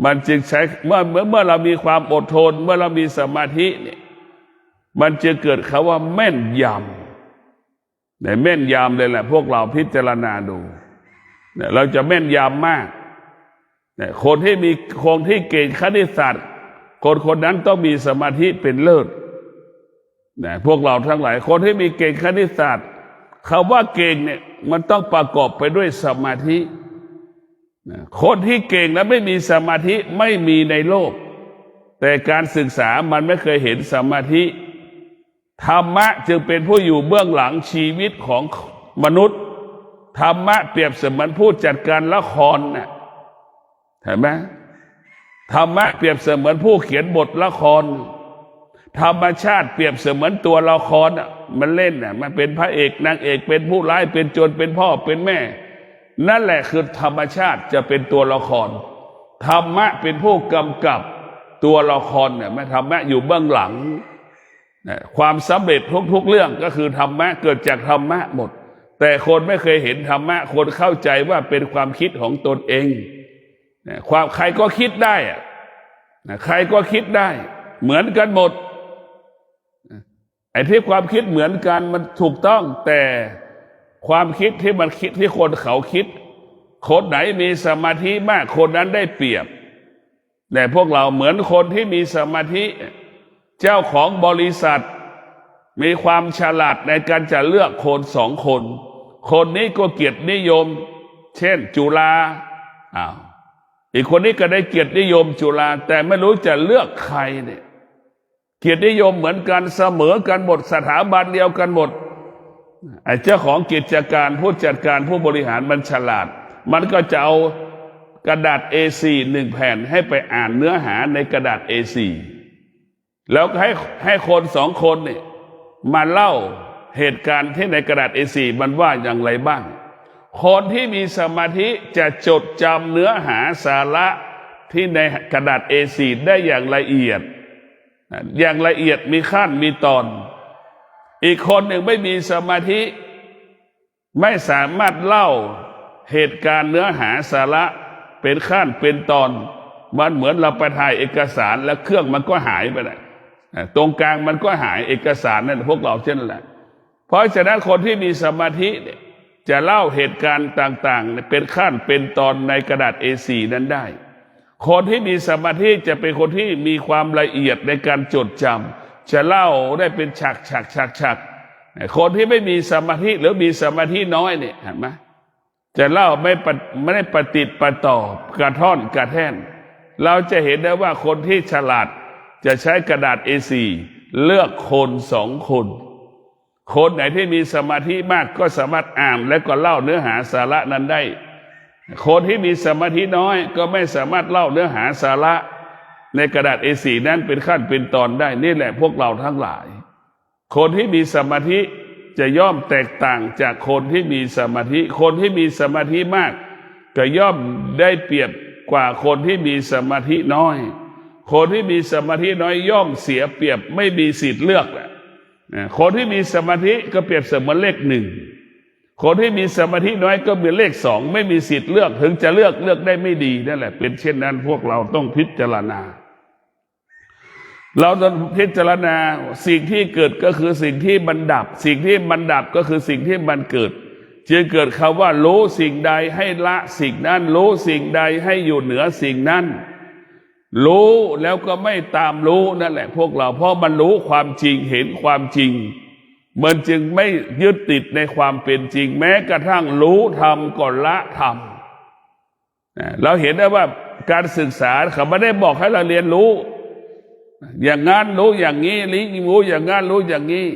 มันจึงใช้เมื่อเรามีความอดทนเมื่อเรามีสมาธิเนี่ยมันจะเกิดคำว่าแม่นยำแม่นยำเลยแหละพวกเราพิจารณาดูเราจะแม่นยำมากคนที่เก่งคณิตศาสตร์คนนั้นต้องมีสมาธิเป็นเลิศพวกเราทั้งหลายคนที่มีเก่งคณิตศาสตร์คำว่าเก่งเนี่ยมันต้องประกอบไปด้วยสมาธิคนที่เก่งและไม่มีสมาธิไม่มีในโลกแต่การศึกษามันไม่เคยเห็นสมาธิธรรมะจึงเป็นผู้อยู่เบื้องหลังชีวิตของมนุษย์ธรรมะเปรียบเสมือนผู้จัดการละครน่ะเห็นไหมธรรมะเปรียบเสมือนผู้เขียนบทละครธรรมชาติเปรียบเสมือนตัวละครมันเล่นมันเป็นพระเอกนางเอกเป็นผู้ร้ายเป็นโจรเป็นพ่อเป็นแม่นั่นแหละคือธรรมชาติจะเป็นตัวละครธรรมะเป็นผู้กำกับตัวละครเนี่ยธรรมะอยู่เบื้องหลังความสำเร็จทุกๆเรื่องก็คือธรรมะเกิดจากธรรมะหมดแต่คนไม่เคยเห็นธรรมะคนเข้าใจว่าเป็นความคิดของตนเองความใครก็คิดได้ใครก็คิดได้เหมือนกันหมดไอ้ที่ความคิดเหมือนกันมันถูกต้องแต่ความคิดที่มันคิดที่คนเขาคิดคนไหนมีสมาธิมากคนนั้นได้เปรียบแต่พวกเราเหมือนคนที่มีสมาธิเจ้าของบริษัทมีความฉลาดในการจะเลือกคน2 คนนี้ก็เกียรตินิยมเช่นจุฬา อีกคนนี้ก็ได้เกียรตินิยมจุฬาแต่ไม่รู้จะเลือกใครเนี่ยเกียรตินิยมเหมือนกันเสมอกันหมดสถาบันเดียวกันหมดไอ้เจ้าของกิจการผู้จัดการผู้บริหารมันฉลาดมันก็จะเอากระดาษ A4 1 แผ่นให้ไปอ่านเนื้อหาในกระดาษ A4 แล้วให้คน2 คนเนี่ยมาเล่าเหตุการณ์ที่ในกระดาษ A4 มันว่าอย่างไรบ้างคนที่มีสมาธิจะจดจำเนื้อหาสาระที่ในกระดาษ A4 ได้อย่างละเอียดมีขั้นมีตอนอีกคนหนึ่งไม่มีสมาธิไม่สามารถเล่าเหตุการณ์เนื้อหาสาระเป็นขั้นเป็นตอนมันเหมือนเราไปถ่ายเอกสารแล้วเครื่องมันก็หายไปเลยตรงกลางมันก็หายเอกสารนั่นพวกเราเช่นนั้นแหละเพราะฉะนั้นคนที่มีสมาธิเนี่ยจะเล่าเหตุการณ์ต่างๆเป็นขั้นเป็นตอนในกระดาษ A4 นั้นได้คนที่มีสมาธิจะเป็นคนที่มีความละเอียดในการจดจำจะเล่าได้เป็นฉากคนที่ไม่มีสมาธิหรือมีสมาธิน้อยเนี่ยเห็นไหมจะเล่าไม่ได้ปฏิติดประต่อกระท่อนกระแท่นเราจะเห็นได้ว่าคนที่ฉลาดจะใช้กระดาษ A4 เลือกคน2 คนไหนที่มีสมาธิมากก็สามารถอ่านและก็เล่าเนื้อหาสาระนั้นได้คนที่มีสมาธิน้อยก็ไม่สามารถเล่าเนื้อหาสาระในกระดาษ A4 นั้นเป็นขั้นเป็นตอนได้นี่แหละพวกเราทั้งหลายคนที่มีสมาธิจะย่อมแตกต่างจากคนที่มีสมาธิคนที่มีสมาธิมากก็ย่อมได้เปรียบกว่าคนที่มีสมาธิน้อยคนที่มีสมาธิน้อยย่อมเสียเปรียบไม่มีสิทธิ์เลือกแหละคนที่มีสมาธิก็เปรียบเสมือนเลข 1คนที่มีสมาธิน้อยก็เป็นเลข 2ไม่มีสิทธิ์เลือกถึงจะเลือกได้ไม่ดีนั่นแหละเป็นเช่นนั้นพวกเราต้องพิจารณาเราต้องพิจารณาสิ่งที่เกิดก็คือสิ่งที่มันดับสิ่งที่มันดับก็คือสิ่งที่มันเกิดจึงเกิดคำว่ารู้สิ่งใดให้ละสิ่งนั้นรู้สิ่งใดให้อยู่เหนือสิ่งนั้นรู้แล้วก็ไม่ตามรู้นั่นแหละพวกเราเพราะมันรู้ความจริงเห็นความจริงมันจึงไม่ยึดติดในความเป็นจริงแม้กระทั่งรู้ธรรมก็ละธรรมเราเห็นได้ว่าการศึกษาเขาไม่ได้บอกให้เราเรียนรู้อย่างงั้นรู้อย่างนี้รู้อย่างงั้นรู้อย่างนี้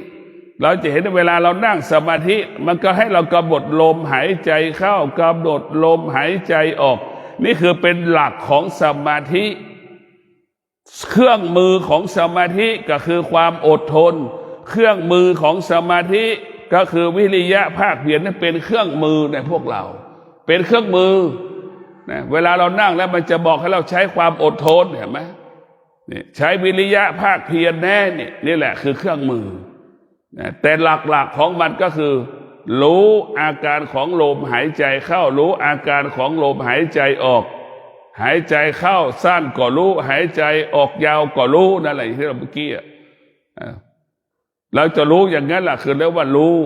เราจะเห็นเวลาเรานั่งสมาธิมันก็ให้เรากำหนดลมหายใจเข้ากำหนดลมหายใจออกนี่คือเป็นหลักของสมาธิเครื่องมือของสมาธิก็คือความอดทนเครื่องมือของสมาธิก็คือวิริยะภาคเพียรนั่นเป็นเครื่องมือในพวกเราเป็นเครื่องมือนะเวลาเรานั่งแล้วมันจะบอกให้เราใช้ความอดทนเห็นไหมนี่ใช้วิริยะภาคเพียรแน่นี่แหละคือเครื่องมือนะแต่หลักๆของมันก็คือรู้อาการของลมหายใจเข้ารู้อาการของลมหายใจออกหายใจเข้าสั้นก็รู้หายใจออกยาวก็รู้นั่นแหละที่เราเมื่อกี้เราจะรู้อย่างนั้นแหละคือเรียกว่ารู้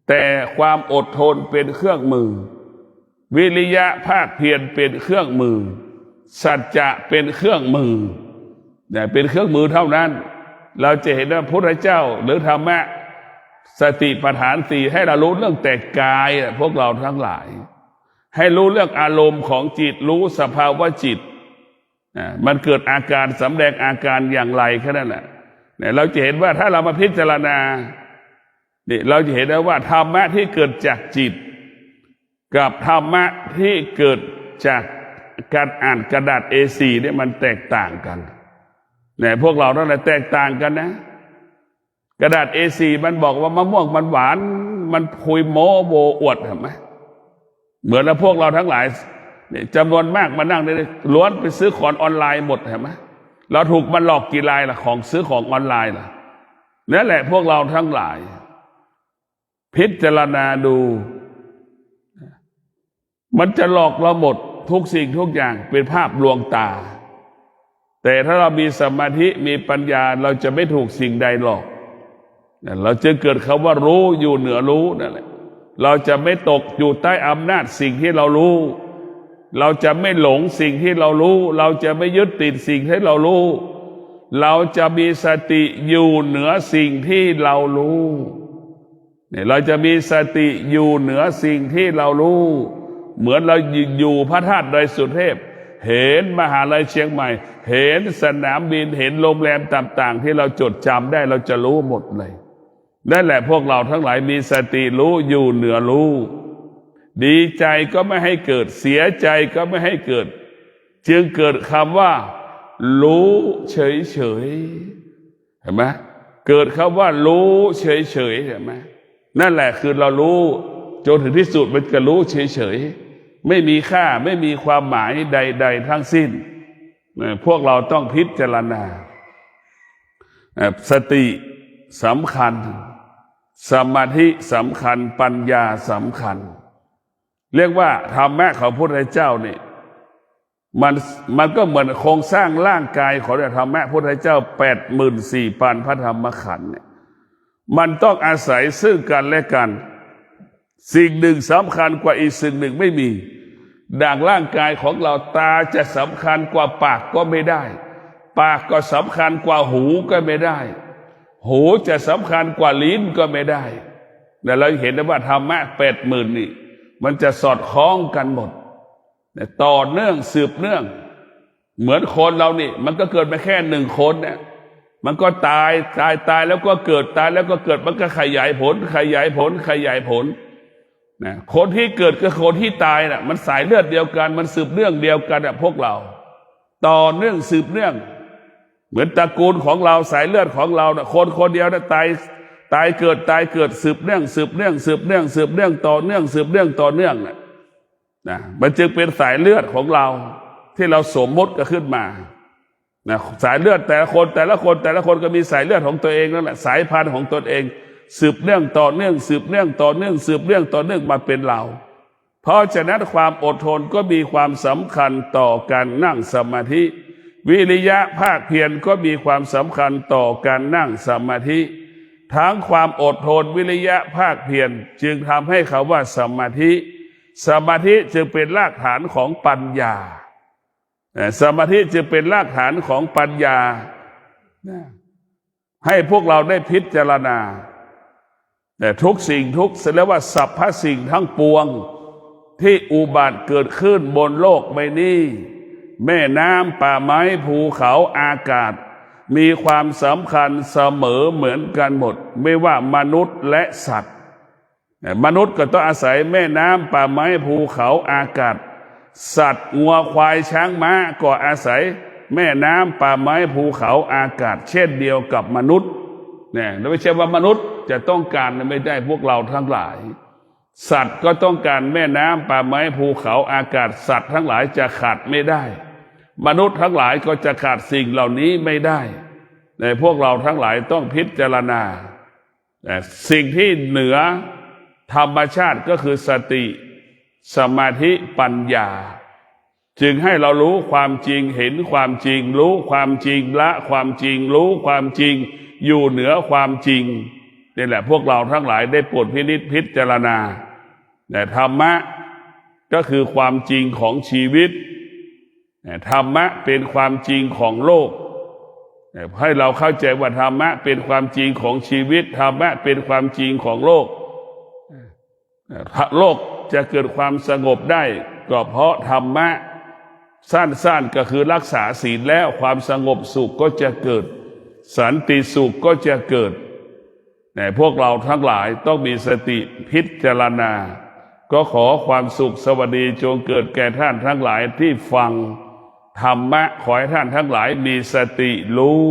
แต่ความอดทนเป็นเครื่องมือวิริยะภาคเพียรเป็นเครื่องมือสัจจะเป็นเครื่องมือเนี่ยเป็นเครื่องมือเท่านั้นเราจะเห็นว่าพระพุทธเจ้าหรือธรรมะสติปัฏฐาน4ให้เรารู้เรื่องแต่กายพวกเราทั้งหลายให้รู้เรื่องอารมณ์ของจิตรู้สภาวะจิตมันเกิดอาการสำแดงอาการอย่างไรแค่นั้นแหละเนี่ยเราจะเห็นว่าถ้าเรามาพิจารณานี่เราจะเห็นได้ว่าธรรมะที่เกิดจากจิตกับธรรมะที่เกิดจากการอ่านกระดาษ A4 เนี่ยมันแตกต่างกันเนี่ยพวกเราทั้งหลายแตกต่างกันนะกระดาษ A4 มันบอกว่ามะม่วงมันหวานมันคุยโม้โวอวดเห็นไหมเหมือนแล้วพวกเราทั้งหลายเนี่ยจำนวนมากมานั่งเนี่ยล้วนไปซื้อของออนไลน์หมดเห็นไหมเราถูกมันหลอกกี่รายล่ะของซื้อของออนไลน์ล่ะนั่นแหละพวกเราทั้งหลายพิจารณาดูมันจะหลอกเราหมดทุกสิ่งทุกอย่างเป็นภาพลวงตาแต่ถ้าเรามีสมาธิมีปัญญาเราจะไม่ถูกสิ่งใดหลอกเราจะเกิดคำว่ารู้อยู่เหนือรู้นั่นแหละเราจะไม่ตกอยู่ใต้อำนาจสิ่งที่เรารู้เราจะไม่หลงสิ่งที่เรารู้เราจะไม่ยึดติดสิ่งที่เรารู้เราจะมีสติอยู่เหนือสิ่งที่เรารู้เนี่ยเราจะมีสติอยู่เหนือสิ่งที่เรารู้ เหมือนเราอยู่พระธาตุดอยสุเทพเห็นมหาลัยเชียงใหม่เห็นสนามบินเห็นโรงแรมต่างๆที่เราจดจำได้เราจะรู้หมดเลยนั่นแหละพวกเราทั้งหลายมีสติรู้อยู่เหนือรู้ดีใจก็ไม่ให้เกิดเสียใจก็ไม่ให้เกิดจึงเกิดคำว่ารู้เฉยๆเห็นไหมเกิดคำว่ารู้เฉยๆเห็นไหมนั่นแหละคือเรารู้จนถึงที่สุดมันก็รู้เฉยๆไม่มีค่าไม่มีความหมายใดๆทั้งสิ้นพวกเราต้องพิจารณาสติสำคัญสมาธิสำคัญปัญญาสำคัญเรียกว่าธรรมะของพระพุทธเจ้านี่มันก็เหมือนโครงสร้างร่างกายของธรรมะพระพุทธเจ้า84,000พระธรรมขันธ์เนี่ยมันต้องอาศัยซึ่งกันและกันสิ่งหนึ่งสำคัญกว่าอีกสิ่งหนึ่งไม่มีดังร่างกายของเราตาจะสำคัญกว่าปากก็ไม่ได้ปากก็สำคัญกว่าหูก็ไม่ได้หูจะสำคัญกว่าลิ้นก็ไม่ได้แต่เราเห็นได้ว่าธรรมะ80,000นี่มันจะสอดคล้องกันหมดต่อเนื่องสืบเนื่องเหมือนคนเรานี่มันก็เกิดมาแค่หนึ่งคนเนี่ยมันก็ตายแล้วก็เกิดตายแล้วก็เกิดมันก็ขยายผลนะคนที่เกิดกับคนที่ตายน่ะมันสายเลือดเดียวกันมันสืบเนื่องเดียวกันอ่ะพวกเราต่อเนื่องสืบเนื่องเหมือนตระกูลของเราสายเลือดของเราน่ะคนเดียวน่ะตายเกิดสืบเนื่องต่อเนื่องนะมันจึงเป็นสายเลือดของเราที่เราสมมติก็ขึ้นมานะสายเลือดแต่ละคนก็มีสายเลือดของตัวเองนั่นแหละสายพันธุ์ของตนเองสืบเนื่องต่อเนื่องมาเป็นเราเพราะฉะนั้นความอดทนก็มีความสำคัญต่อการนั่งสมาธิวิริยะภาคเพียรก็มีความสำคัญต่อการนั่งสมาธิทั้งความอดทนวิริยะภาคเพียรจึงทำให้เขาว่าสมาธิจึงเป็นรากฐานของปัญญาสมาธิจึงเป็นรากฐานของปัญญาให้พวกเราได้พิจารณาแต่ทุกสิ่งเรียกว่าสรรพสิ่งทั้งปวงที่อุบัติเกิดขึ้นบนโลกใบนี้แม่น้ำป่าไม้ภูเขาอากาศมีความสำคัญเสมอเหมือนกันหมดไม่ว่ามนุษย์และสัตว์มนุษย์ก็ต้องอาศัยแม่น้ำป่าไม้ภูเขาอากาศสัตว์งัวควายช้างม้าก็อาศัยแม่น้ำป่าไม้ภูเขาอากาศเช่นเดียวกับมนุษย์เนี่ยไม่ใช่ว่ามนุษย์จะต้องการไม่ได้พวกเราทั้งหลายสัตว์ก็ต้องการแม่น้ำป่าไม้ภูเขาอากาศสัตว์ทั้งหลายจะขาดไม่ได้มนุษย์ทั้งหลายก็จะขาดสิ่งเหล่านี้ไม่ได้แต่พวกเราทั้งหลายต้องพิจารณาแต่สิ่งที่เหนือธรรมชาติก็คือสติสมาธิปัญญาจึงให้เรารู้ความจริงเห็นความจริงรู้ความจริงละความจริงรู้ความจริงอยู่เหนือความจริงนี่แหละพวกเราทั้งหลายได้โปรดพินิจพิจารณาแต่ธรรมะก็คือความจริงของชีวิตธรรมะเป็นความจริงของโลกให้เราเข้าใจว่าธรรมะเป็นความจริงของชีวิตธรรมะเป็นความจริงของโลกโลกจะเกิดความสงบได้ก็เพราะธรรมะสั้นๆก็คือรักษาศีลแล้วความสงบสุขก็จะเกิดสันติสุขก็จะเกิดแต่พวกเราทั้งหลายต้องมีสติพิจารณาก็ขอความสุขสวัสดีจงเกิดแก่ท่านทั้งหลายที่ฟังธรรมะขอให้ท่านทั้งหลายมีสติรู้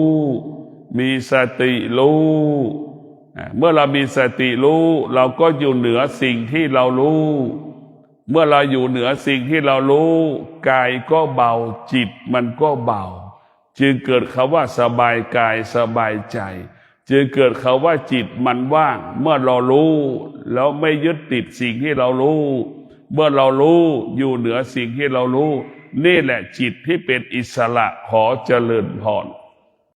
เมื่อเรามีสติรู้เราก็อยู่เหนือสิ่งที่เรารู้เมื่อเราอยู่เหนือสิ่งที่เรารู้กายก็เบาจิตมันก็เบาจึงเกิดคำว่าสบายกายสบายใจจึงเกิดคำว่าจิตมันว่างเมื่อเรารู้แล้วไม่ยึดติดสิ่งที่เรารู้เมื่อเรารู้อยู่เหนือสิ่งที่เรารู้นี่แหละจิตที่เป็นอิสระขอเจริญพร